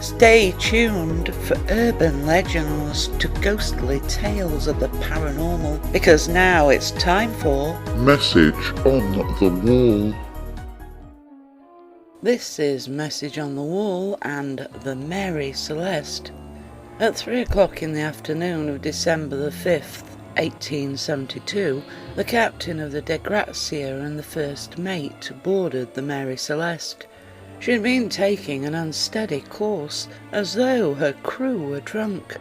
Stay tuned for urban legends to ghostly tales of the paranormal, because now it's time for Message on the Wall. This is Message on the Wall and the Mary Celeste. At 3 o'clock in the afternoon of December the 5th, 1872, the captain of the De Grazia and the first mate boarded the Mary Celeste. She had been taking an unsteady course, as though her crew were drunk.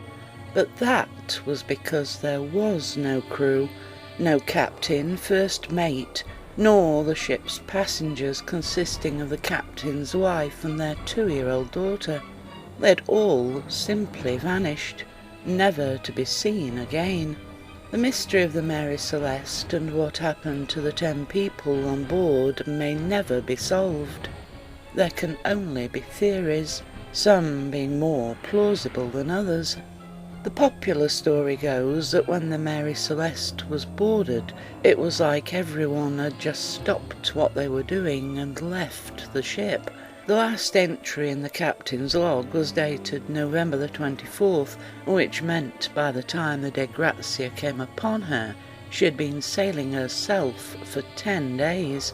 But that was because there was no crew, no captain, first mate, nor the ship's passengers, consisting of the captain's wife and their 2-year-old daughter. They'd all simply vanished, never to be seen again. The mystery of the Mary Celeste and what happened to the 10 people on board may never be solved. There can only be theories, some being more plausible than others. The popular story goes that when the Mary Celeste was boarded, it was like everyone had just stopped what they were doing and left the ship. The last entry in the captain's log was dated November the 24th, which meant by the time the De Grazia came upon her, she had been sailing herself for 10 days.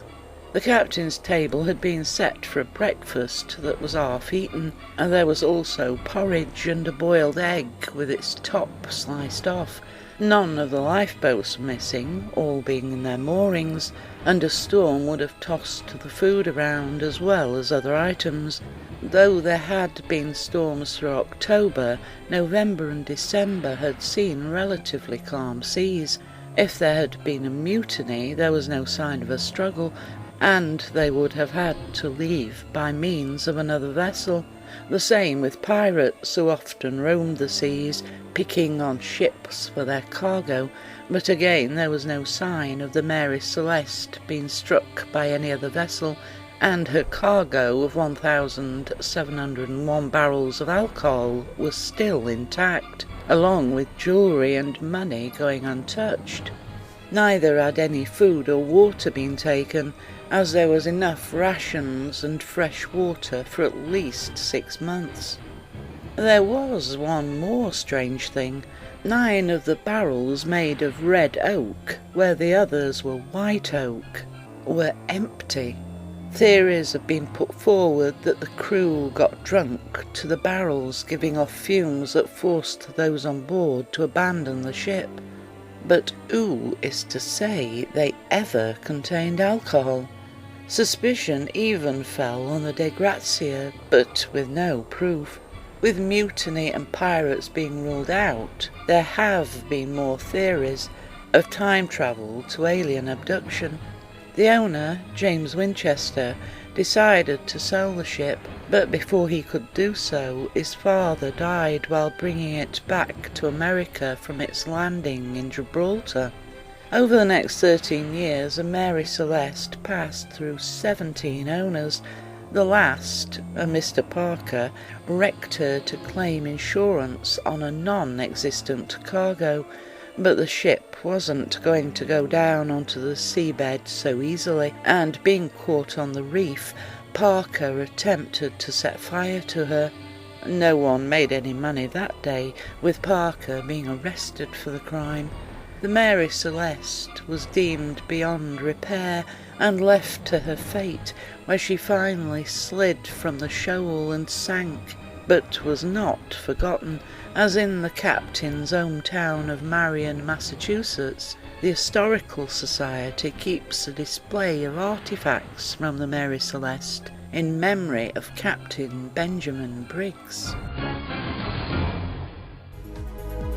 The captain's table had been set for a breakfast that was half eaten, and there was also porridge and a boiled egg with its top sliced off. None of the lifeboats were missing, all being in their moorings, and a storm would have tossed the food around as well as other items. Though there had been storms through October, November and December had seen relatively calm seas. If there had been a mutiny, there was no sign of a struggle, and they would have had to leave by means of another vessel. The same with pirates, who often roamed the seas, picking on ships for their cargo, but again there was no sign of the Mary Celeste being struck by any other vessel, and her cargo of 1,701 barrels of alcohol was still intact, along with jewellery and money going untouched. Neither had any food or water been taken, as there was enough rations and fresh water for at least 6 months. There was one more strange thing. 9 of the barrels made of red oak, where the others were white oak, were empty. Theories have been put forward that the crew got drunk to the barrels, giving off fumes that forced those on board to abandon the ship. But who is to say they ever contained alcohol? Suspicion even fell on the De Grazia, but with no proof. With mutiny and pirates being ruled out, there have been more theories of time travel to alien abduction. The owner, James Winchester, decided to sell the ship, but before he could do so, his father died while bringing it back to America from its landing in Gibraltar. Over the next 13 years, the Mary Celeste passed through 17 owners. The last, a Mr. Parker, wrecked her to claim insurance on a non-existent cargo, but the ship wasn't going to go down onto the seabed so easily, and being caught on the reef, Parker attempted to set fire to her. No one made any money that day, with Parker being arrested for the crime. The Mary Celeste was deemed beyond repair and left to her fate, where she finally slid from the shoal and sank, but was not forgotten, as in the captain's hometown of Marion, Massachusetts, the Historical Society keeps a display of artifacts from the Mary Celeste in memory of Captain Benjamin Briggs.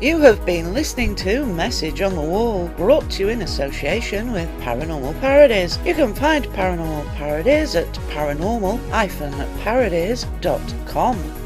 You have been listening to Message on the Wall, brought to you in association with Paranormal Parodies. You can find Paranormal Parodies at paranormal-parodies.com.